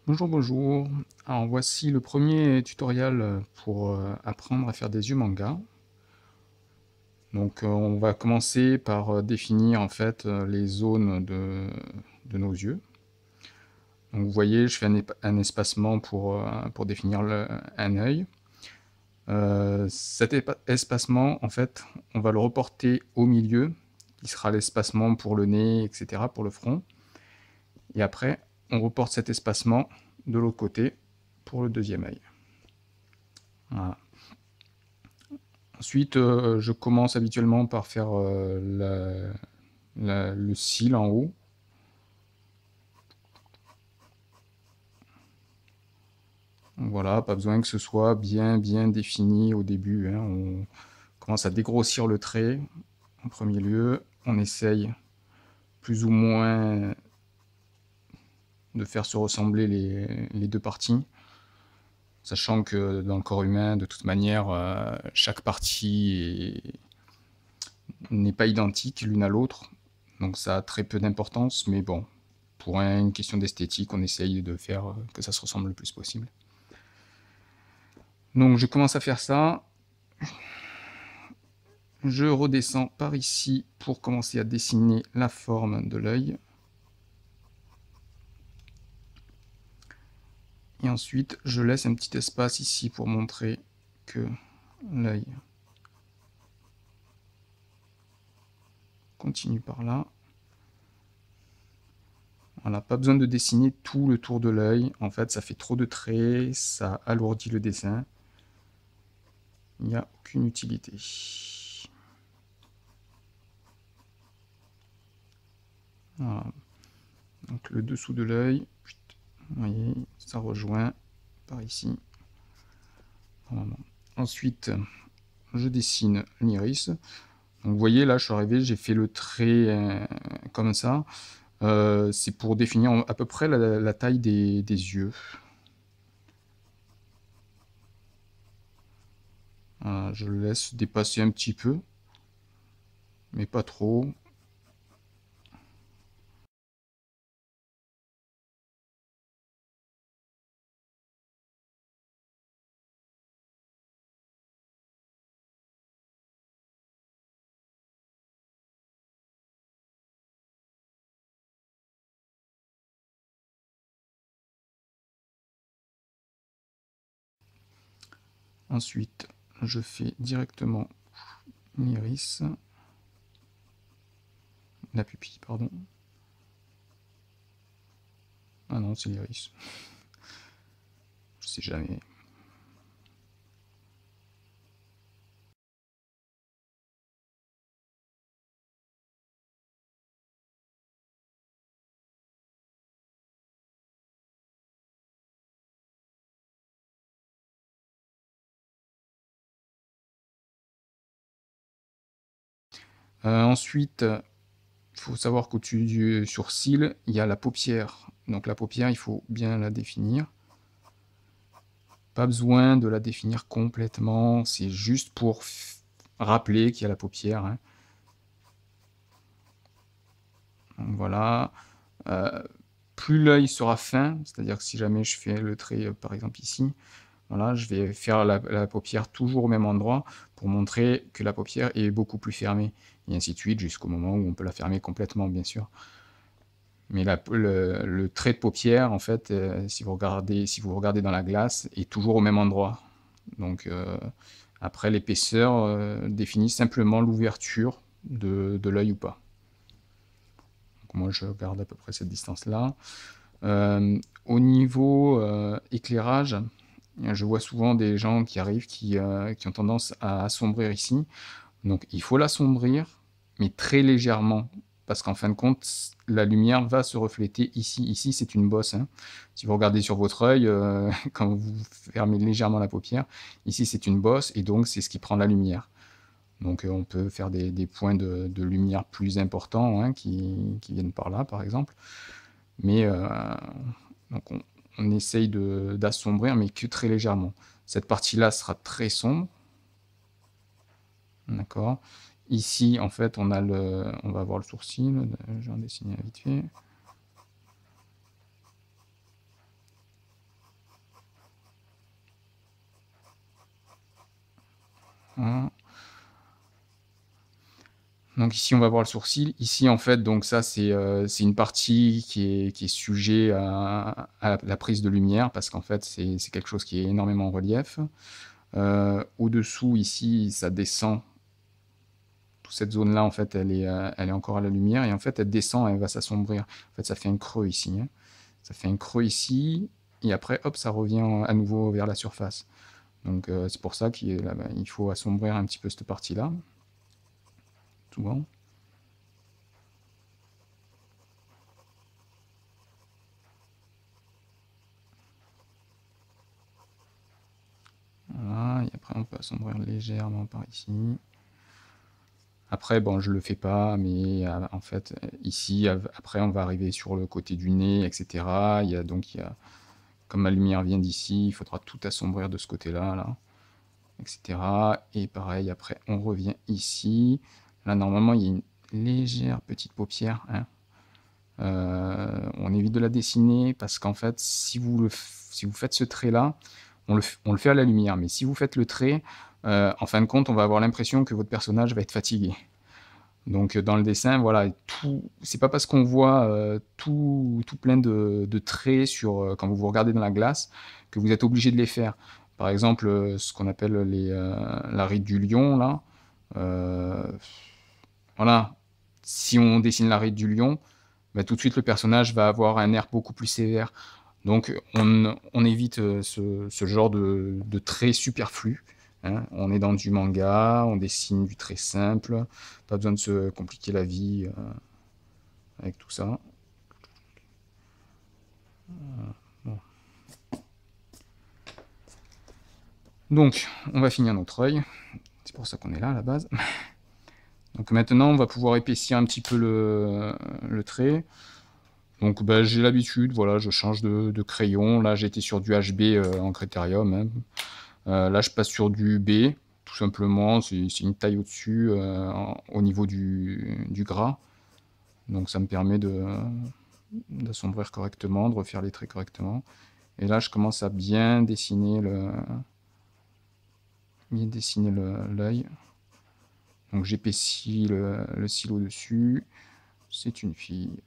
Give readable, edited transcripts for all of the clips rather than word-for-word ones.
Bonjour, bonjour. Alors voici le premier tutoriel pour apprendre à faire des yeux manga. Donc on va commencer par définir en fait les zones de nos yeux. Donc vous voyez, je fais un espacement pour définir un œil. Cet espacement, en fait, on va le reporter au milieu, qui sera l'espacement pour le nez, etc., pour le front. Et après, on reporte cet espacement de l'autre côté pour le deuxième œil. Voilà. Ensuite, je commence habituellement par faire le cil en haut. Voilà, pas besoin que ce soit bien défini au début, hein. On commence à dégrossir le trait en premier lieu. On essaye plus ou moins de faire se ressembler les deux parties, sachant que dans le corps humain, de toute manière, chaque partie n'est pas identique l'une à l'autre, donc ça a très peu d'importance, mais bon, pour une question d'esthétique, on essaye de faire que ça se ressemble le plus possible. Donc je commence à faire ça. Je redescends par ici pour commencer à dessiner la forme de l'œil. Et ensuite, je laisse un petit espace ici pour montrer que l'œil continue par là. Voilà, pas besoin de dessiner tout le tour de l'œil. En fait, ça fait trop de traits, ça alourdit le dessin. Il n'y a aucune utilité. Voilà. Donc le dessous de l'œil, vous voyez, ça rejoint par ici. Voilà. Ensuite, je dessine l'iris. Donc vous voyez, là, je suis arrivé, j'ai fait le trait comme ça. C'est pour définir à peu près la taille des yeux. Voilà, je le laisse dépasser un petit peu, mais pas trop. Ensuite, je fais directement l'iris, la pupille, pardon. Ah non, c'est l'iris. Je sais jamais. Ensuite, il faut savoir qu'au-dessus du sourcil, il y a la paupière. Donc la paupière, il faut bien la définir. Pas besoin de la définir complètement, c'est juste pour rappeler qu'il y a la paupière, hein. Donc voilà. Plus l'œil sera fin, c'est-à-dire que si jamais je fais le trait, par exemple ici, voilà, je vais faire la paupière toujours au même endroit pour montrer que la paupière est beaucoup plus fermée, et ainsi de suite, jusqu'au moment où on peut la fermer complètement, bien sûr. Mais le trait de paupière, en fait, si vous regardez dans la glace, est toujours au même endroit. Donc après, l'épaisseur définit simplement l'ouverture de l'œil ou pas. Donc moi, je garde à peu près cette distance-là. Au niveau éclairage, je vois souvent des gens qui arrivent qui ont tendance à assombrir ici. Donc il faut l'assombrir, mais très légèrement, parce qu'en fin de compte, la lumière va se refléter ici. Ici, c'est une bosse, hein. Si vous regardez sur votre œil, quand vous fermez légèrement la paupière, ici c'est une bosse, et donc c'est ce qui prend la lumière. Donc on peut faire des points de lumière plus importants, hein, qui viennent par là, par exemple. Mais donc on essaye d'assombrir, mais que très légèrement. Cette partie-là sera très sombre. D'accord. Ici, en fait, on va avoir le sourcil. Je vais en dessiner vite fait. Voilà. Donc ici, on va voir le sourcil. Ici, en fait, donc ça, c'est une partie qui est sujet à la prise de lumière parce qu'en fait, c'est quelque chose qui est énormément en relief. Au-dessous, ici, ça descend. Toute cette zone-là, en fait, elle est encore à la lumière et en fait, elle descend, elle va s'assombrir. En fait, ça fait un creux ici, hein. Ça fait un creux ici et après, hop, ça revient à nouveau vers la surface. Donc, c'est pour ça qu'il faut assombrir un petit peu cette partie-là, souvent. Voilà, et après on peut assombrir légèrement par ici. Après, bon, je le fais pas, mais en fait, ici, après, on va arriver sur le côté du nez, etc. Comme ma lumière vient d'ici, il faudra tout assombrir de ce côté-là, là, etc. Et pareil, après, on revient ici. Là, normalement, il y a une légère petite paupière, hein. On évite de la dessiner parce qu'en fait, si vous faites ce trait-là, on le fait à la lumière, mais si vous faites le trait, en fin de compte, on va avoir l'impression que votre personnage va être fatigué. Donc dans le dessin, voilà, c'est pas parce qu'on voit tout plein de traits quand vous vous regardez dans la glace que vous êtes obligé de les faire. Par exemple, ce qu'on appelle la ride du lion, là, euh, voilà, si on dessine la ride du lion, bah, tout de suite le personnage va avoir un air beaucoup plus sévère. Donc on évite ce genre de traits superflus, hein. On est dans du manga, on dessine du trait simple, pas besoin de se compliquer la vie avec tout ça. Bon. Donc on va finir notre œil, c'est pour ça qu'on est là à la base. Donc maintenant on va pouvoir épaissir un petit peu le trait. Donc bah, j'ai l'habitude, voilà, je change de crayon. Là j'étais sur du HB en Critérium, hein. Là, je passe sur du B, tout simplement. C'est une taille au-dessus, au niveau du gras. Donc, ça me permet d'assombrir correctement, de refaire les traits correctement. Et là, je commence à bien dessiner l'œil. Donc, j'épaissis le cil au-dessus. C'est une fille.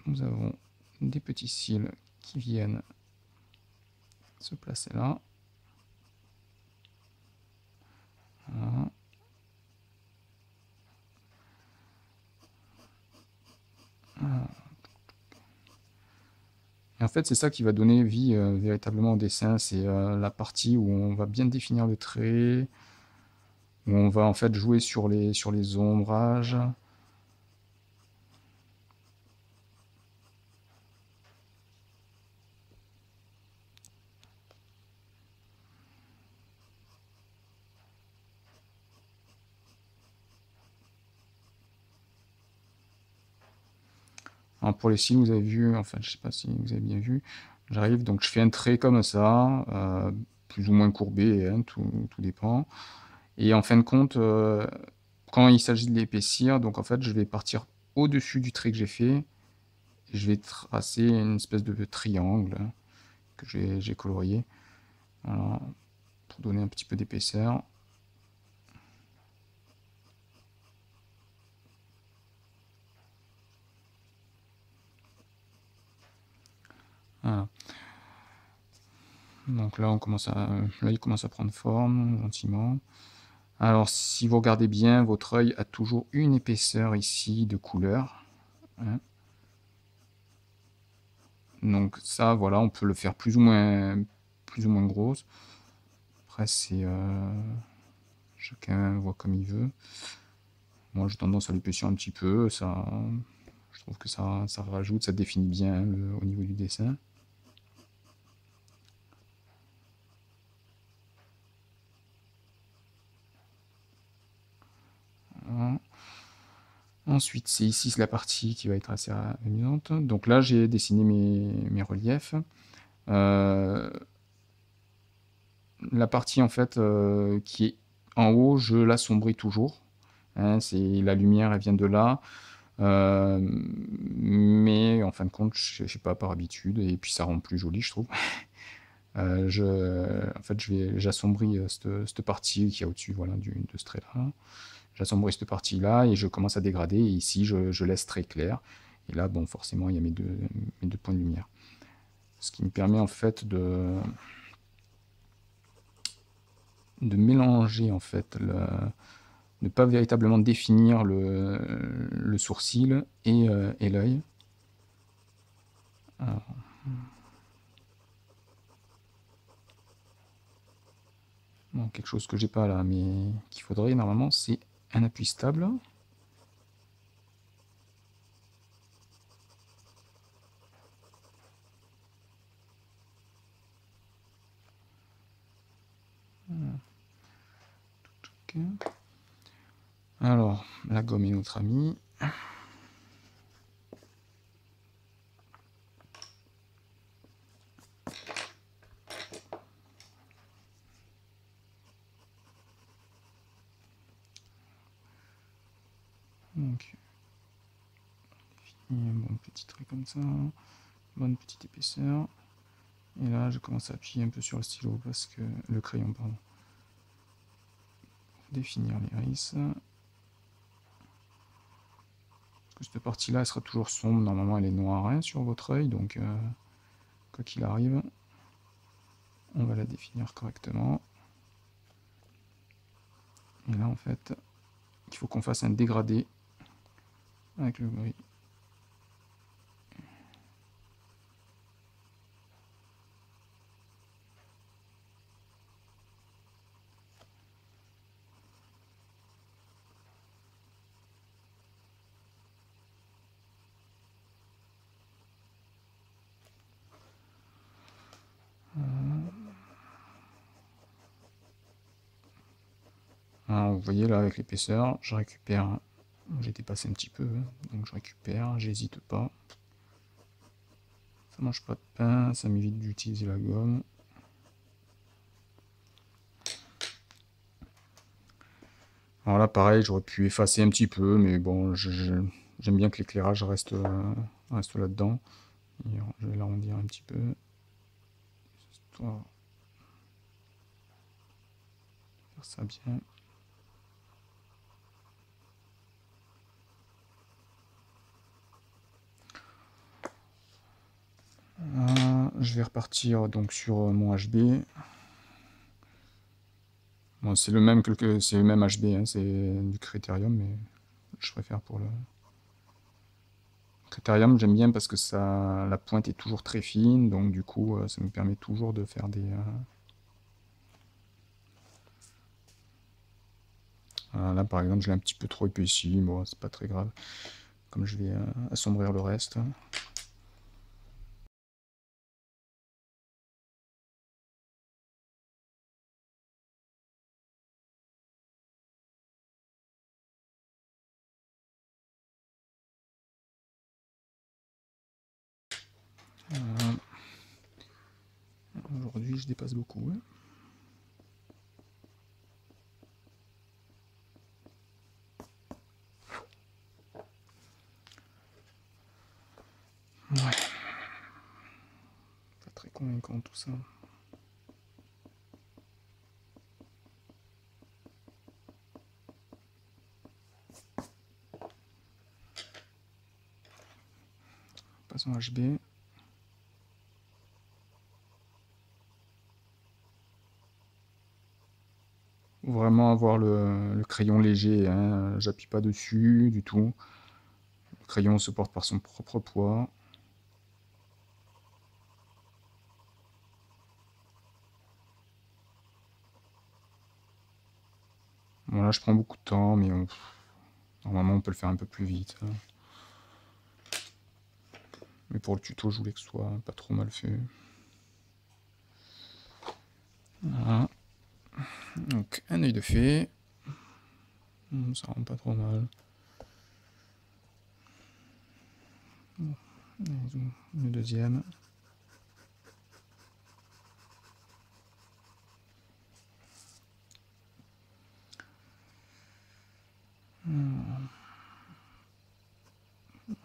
Nous avons des petits cils qui viennent se placer là. Voilà. Et en fait, c'est ça qui va donner vie véritablement au dessin, c'est la partie où on va bien définir le trait, où on va en fait jouer sur les ombrages. Alors pour les cils, vous avez vu, enfin je sais pas si vous avez bien vu, j'arrive, donc je fais un trait comme ça, plus ou moins courbé, hein, tout dépend. Et en fin de compte, quand il s'agit de l'épaissir, donc en fait je vais partir au-dessus du trait que j'ai fait, et je vais tracer une espèce de triangle que j'ai colorié, voilà, pour donner un petit peu d'épaisseur. Voilà. Donc là, il commence à prendre forme gentiment. Alors, si vous regardez bien, votre œil a toujours une épaisseur ici de couleur, hein. Donc ça, voilà, on peut le faire plus ou moins grosse. Après, chacun voit comme il veut. Moi, j'ai tendance à l'épaissir un petit peu. Je trouve que ça rajoute, ça définit bien, hein, au niveau du dessin. Voilà. Ensuite, c'est ici la partie qui va être assez amusante. Donc là, j'ai dessiné mes reliefs. La partie en fait qui est en haut, je l'assombris toujours, hein, la lumière, elle vient de là. Mais en fin de compte, je sais pas, par habitude, et puis ça rend plus joli, je trouve. En fait, j'assombris cette partie qui est au-dessus, voilà, de ce trait-là. J'assombris cette partie-là et je commence à dégrader. Et ici, je laisse très clair. Et là, bon, forcément, il y a mes deux points de lumière. Ce qui me permet en fait de mélanger en fait ne pas véritablement définir le sourcil et l'œil. Bon, quelque chose que j'ai pas là, mais qu'il faudrait normalement, c'est un appui stable. Alors, la gomme est notre amie. Donc, un bon petit trait comme ça, bonne petite épaisseur. Et là, je commence à appuyer un peu sur le stylo parce que le crayon, pardon, pour définir l'iris. Cette partie-là, elle sera toujours sombre. Normalement, elle est noire hein, sur votre œil, donc quoi qu'il arrive, on va la définir correctement. Et là, en fait, il faut qu'on fasse un dégradé avec le gris. Alors, vous voyez là, avec l'épaisseur, je récupère. J'ai dépassé un petit peu, donc je récupère, j'hésite pas. Ça mange pas de pain, ça m'évite d'utiliser la gomme. Alors là, pareil, j'aurais pu effacer un petit peu, mais bon, j'aime bien que l'éclairage reste là-dedans. Je vais l'arrondir un petit peu. Histoire de faire ça bien. Je vais repartir donc sur mon HB. Bon, c'est le même HB, hein, c'est du Critérium, mais je préfère pour le Critérium. J'aime bien parce que la pointe est toujours très fine, donc du coup, ça me permet toujours de faire des. Là, par exemple, je l'ai un petit peu trop épaissi, bon, c'est pas très grave. Comme je vais assombrir le reste. Aujourd'hui, je dépasse beaucoup. Ouais. Ouais. Pas très convaincant tout ça. Passons HB. Vraiment avoir le crayon léger, hein. J'appuie pas dessus du tout. Le crayon se porte par son propre poids. Bon, là, je prends beaucoup de temps, mais normalement, on peut le faire un peu plus vite. Hein. Mais pour le tuto, je voulais que ce soit pas trop mal fait. Voilà. Donc, un œil de fée. Ça rend pas trop mal. Le deuxième.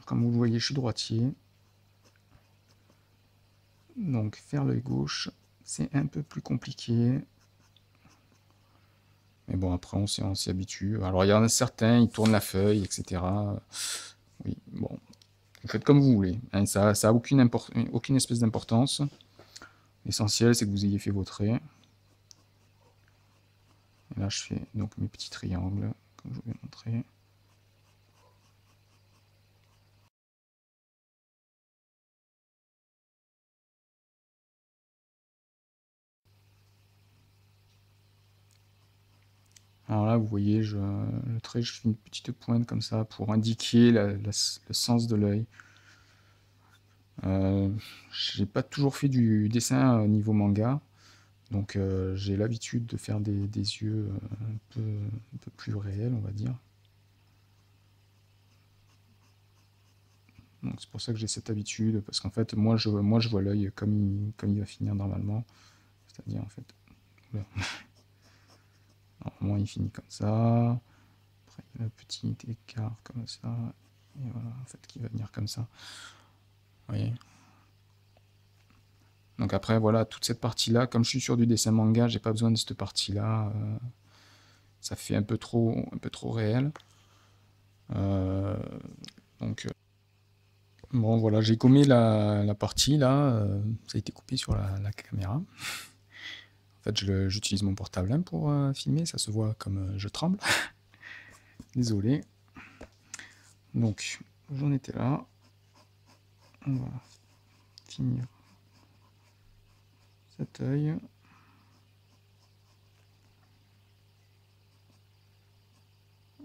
Comme vous le voyez, je suis droitier. Donc faire l'œil gauche, c'est un peu plus compliqué. Mais bon, après, on s'y habitue. Alors, il y en a certains, ils tournent la feuille, etc. Oui, bon, vous faites comme vous voulez. Hein, ça a aucune espèce d'importance. L'essentiel, c'est que vous ayez fait vos traits. Et là, je fais donc mes petits triangles, comme je vous ai montré. Alors là, vous voyez, le trait, je fais une petite pointe comme ça pour indiquer le sens de l'œil. J'ai pas toujours fait du dessin niveau manga, donc j'ai l'habitude de faire des yeux un peu plus réels, on va dire. Donc c'est pour ça que j'ai cette habitude, parce qu'en fait, moi je vois l'œil comme il va finir normalement. C'est-à-dire, en fait, oula. Normalement, il finit comme ça. Après, il y a un petit écart comme ça. Et voilà, en fait, qui va venir comme ça. Vous voyez. Donc après, voilà, toute cette partie-là, comme je suis sur du dessin manga, j'ai pas besoin de cette partie-là. Ça fait un peu trop réel. Euh, donc, bon, voilà, j'ai gommé la partie là. Ça a été coupé sur la caméra. En fait, j'utilise mon portable hein, pour filmer. Ça se voit comme je tremble. Désolé. Donc, j'en étais là. On va finir cet œil.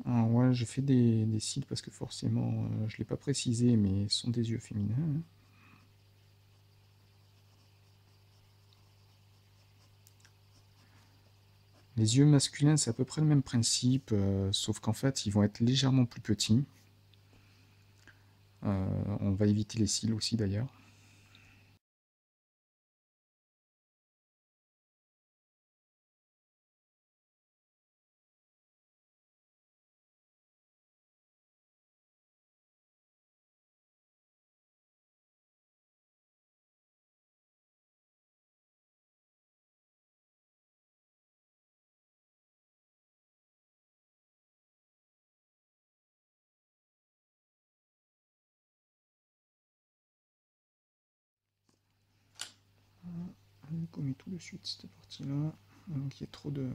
Alors ouais, je fais des cils parce que forcément, je ne l'ai pas précisé, mais ce sont des yeux féminins. Hein. Les yeux masculins, c'est à peu près le même principe, sauf qu'en fait, ils vont être légèrement plus petits. On va éviter les cils aussi d'ailleurs. On va gommer tout de suite cette partie-là. Donc il y a trop de...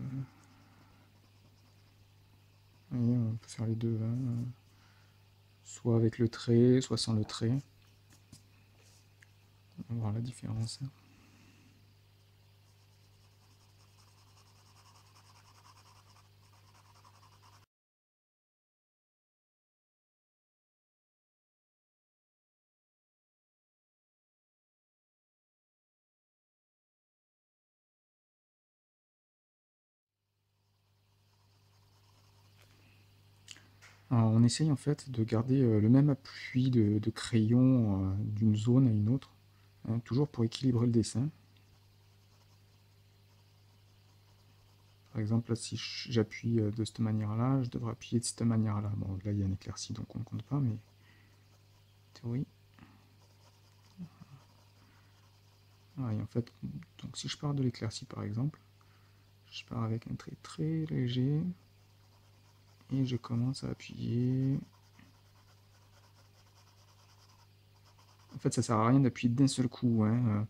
Vous voyez, on peut faire les deux. Hein. Soit avec le trait, soit sans le trait. On va voir la différence. Alors, on essaye en fait de garder le même appui de crayon d'une zone à une autre, hein, toujours pour équilibrer le dessin. Par exemple, là, si j'appuie de cette manière-là, je devrais appuyer de cette manière-là. Bon, là, il y a un éclairci, donc on ne compte pas, mais théorie. Ah, et en fait, donc si je pars de l'éclairci, par exemple, je pars avec un trait très léger, et je commence à appuyer. En fait, ça sert à rien d'appuyer d'un seul coup. Hein.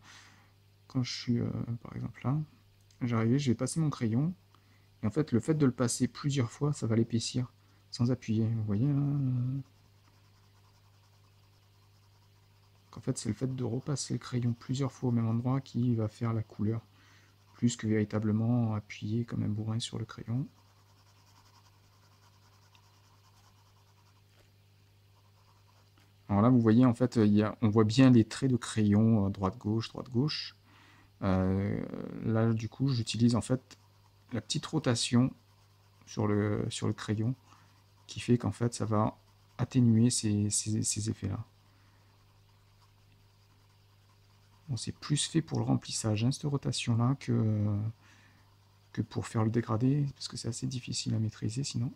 Quand je suis, par exemple, là, j'arrive, je vais passer mon crayon, et en fait, le fait de le passer plusieurs fois, ça va l'épaissir, sans appuyer. Vous voyez, là en fait, c'est le fait de repasser le crayon plusieurs fois au même endroit qui va faire la couleur, plus que véritablement appuyer comme un bourrin sur le crayon. Alors là, vous voyez, en fait, on voit bien les traits de crayon, droite-gauche, droite-gauche. Là, du coup, j'utilise en fait la petite rotation sur le crayon qui fait qu'en fait, ça va atténuer ces effets-là. Bon, c'est plus fait pour le remplissage, hein, cette rotation-là, que pour faire le dégradé, parce que c'est assez difficile à maîtriser sinon.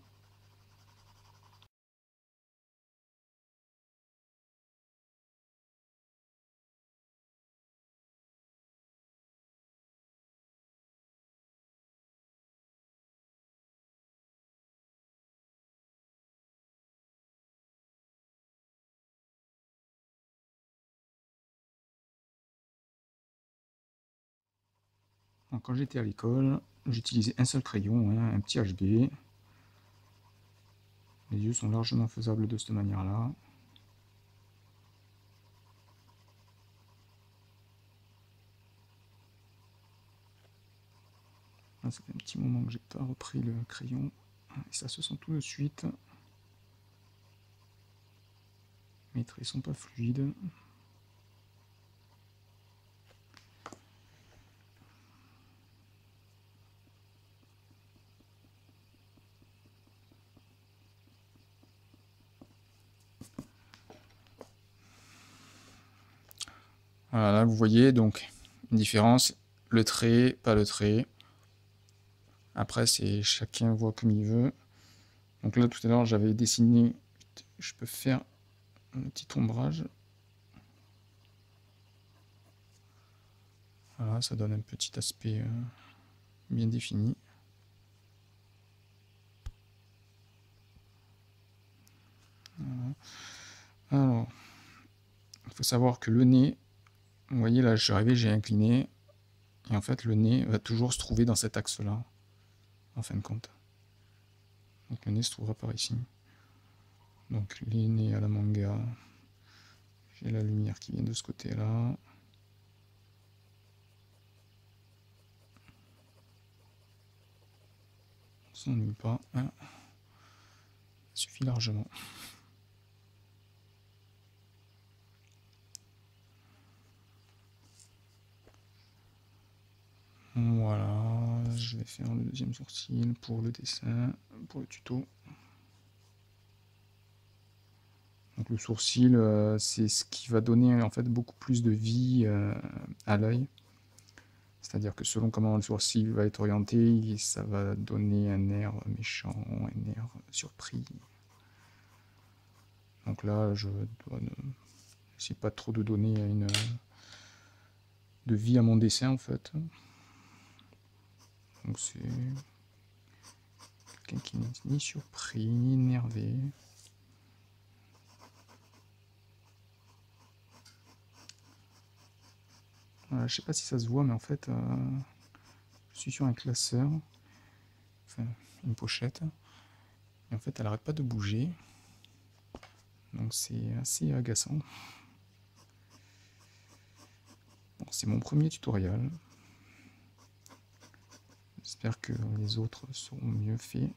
Donc, quand j'étais à l'école, j'utilisais un seul crayon, hein, un petit HB. Les yeux sont largement faisables de cette manière-là. Ça fait un petit moment que j'ai pas repris le crayon. Et ça se sent tout de suite. Mes traits sont pas fluides. Voilà, là vous voyez donc une différence, le trait, pas le trait. Après, c'est chacun voit comme il veut. Donc là, tout à l'heure, j'avais dessiné, je peux faire un petit ombrage. Voilà, ça donne un petit aspect bien défini. Voilà. Alors, il faut savoir que le nez, vous voyez là, je suis arrivé, j'ai incliné, et en fait, le nez va toujours se trouver dans cet axe-là, en fin de compte. Donc le nez se trouvera par ici. Donc les nez à la manga, j'ai la lumière qui vient de ce côté-là. On s'ennuie pas, hein. Ça suffit largement. Voilà, je vais faire le deuxième sourcil pour le dessin, pour le tuto. Donc le sourcil, c'est ce qui va donner en fait beaucoup plus de vie à l'œil. C'est-à-dire que selon comment le sourcil va être orienté, ça va donner un air méchant, un air surpris. Donc là, je n'essaie pas trop de donner de vie à mon dessin en fait. Donc c'est quelqu'un qui n'est ni surpris, ni énervé. Voilà, je sais pas si ça se voit, mais en fait, je suis sur un classeur, enfin une pochette, et en fait elle n'arrête pas de bouger. Donc c'est assez agaçant. Bon, c'est mon premier tutoriel. J'espère que les autres seront mieux faits.